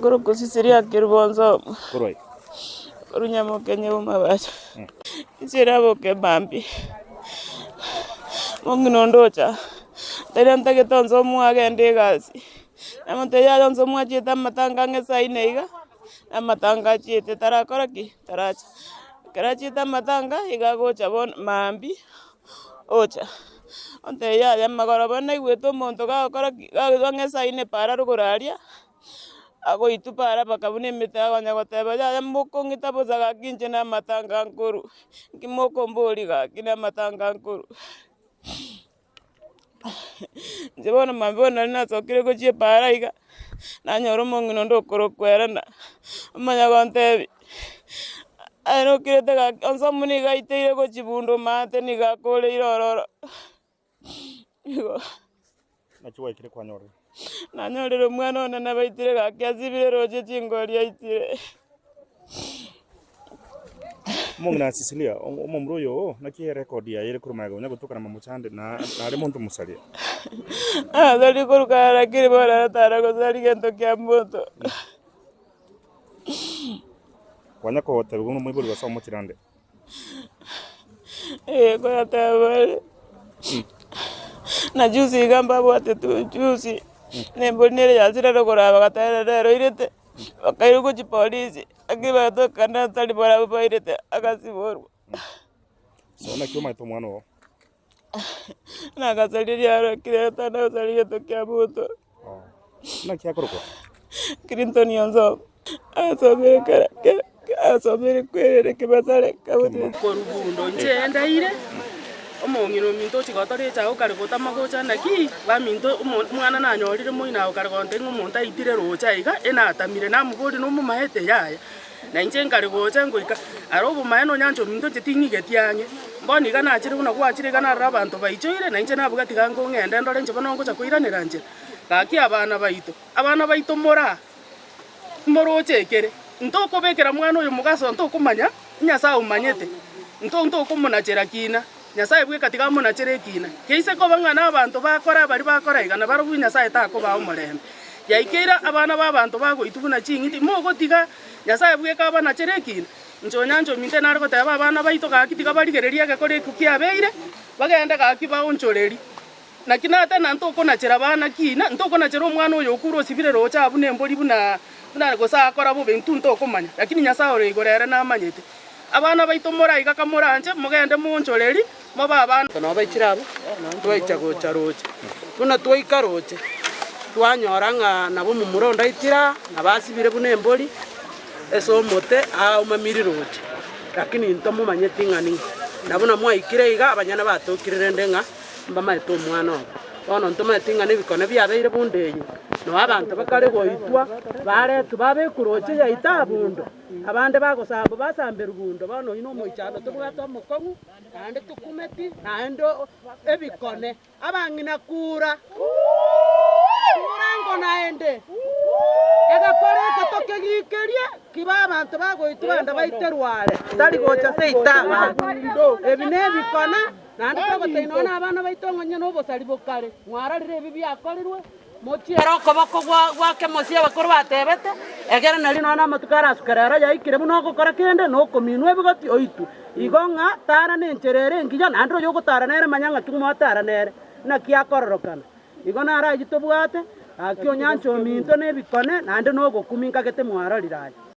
koro kusisiria kiribonzo. Koroi. Korunyamo kenye umabacha. Isira boke bambi. Monginoondocha. Terenta getonzo muagende gasi. Namoteya jonzo muachita matanga ngesaine iga. Amatanga chite tarakoraki taracha. Karachita matanga igagocha bon mambi. Ocha. Onteya ya magorobona igweto monto gakoraki ngesaine para ruguraria. Ago itu para bakabune mita gonya goteba ya moko ngitaboza gakinje na matanga nkuru. Kimoko mboli gakina matanga nkuru. Njebona mambona nasokire gochie para iga. Nanyoro mongino ndokoro kwerana. Manya gontebi. Ano kirete ga onso muni ga iteire gochibundo mate ni ga kole irororo. Igo. Nachuwa ikire kwa nyore. Nanyorero mwana ona nabaitire ga kyazibire roje chingori yaitire. Mongina Sicilia omomro yo nakie record ya ire kurumaga unya gutokana mamuchande na ari muntu musalia. Dali kurukara kiri bora tara ko dali gento kya moto. Wanya ko hotel guno mwibuli wasa omuchirande. Ko yatabale. Na juice igamba bwate tu juice. Nemboli nere yazira rokora bagatara rero irete. Bakairuko chi polisi. Akiba to kana tali bora bairete akasiboru. So na kioma to mwana wo. Na gasaliria yaro kireta na salia to kya moto. Na kya koroko. Clinton yonzo. Asobere kara. Asobere kwere kebasare kabote. Korubundo njenda ire. Omongino minto chigotore cha ukarigota magocha naki ba minto mwana na nyorire moina ukarigonte ngomonta itire rocha iga ena atamire na mugori no mumahete yaya na inche nkarigocha ngoika arobo maeno nyancho minto chitingi getianye mboni kana achire kuna kwachire kana rabanto baichoire na inche nabugati gango ngende ndore nche bono ngocha kuiranira nche gaki abana baito moroche ekere ntoko bekera mwana uyu mugaso ntoko manya nyasa umanyete ntoko munachera kina Nyasaye bwe katika muna cherekina keise ko bangana abantu bakora bari bakora igana baro Nyasaye tako ba umurembe yaikira abana babantu bago itubuna chingiti mogo tiga Nyasaye bwe ka bana cherekina njonyanjo minte nariko taba abana baito ka kitika bari gereria gakore kukia beire bagenda ka kiba onchoreri nakinata nanto kona chera bana kina ntoko na chero omwana oyo okuro sibire rocha abune mboli buna go sa akora bo bentu ntoko manya lakini Nyasaye ore igorera na manyete abana baito mora iga kamoranje mugende munchoreri moba abana no baichirabo twaicha gocha roche tuna twaika roche twanyoranga nabo mumuronda itira nabasibire bune mboli eso mote a umamiri roche lakini ntomo manyeti ngani nabona mwaikire iga abanyana batokirire ndenga mbamaito omwana ono ntoma tingane bikone byabeire bundeyo no abantu bakare goitwa baretu babekuroche yaita bundo abande bagosamba basambe rugundo bano ino moichano tubwato mukogu ande tukumeti naendo ebikone abangina kura kurango naende egakore katoke gikerie kiba abantu bagoitwa anda baiterware tari gocha seita ebine bikone nandi bagotainona abana baitongonya no bosari bokare mwararire bibi akorirwe mochiero koboko gwake mosia bakoro batebete egere nari nona matukara sukarara yaikire muno gukora kende no kominwe bigoti oitu igonga tara nencherere ngija nandro yo gutara nere manyanga tumo tara nere na kiakororokana igona ara gitobwate akyo nyancho minto ne bikone nande no gokuminka gete mwarariraye.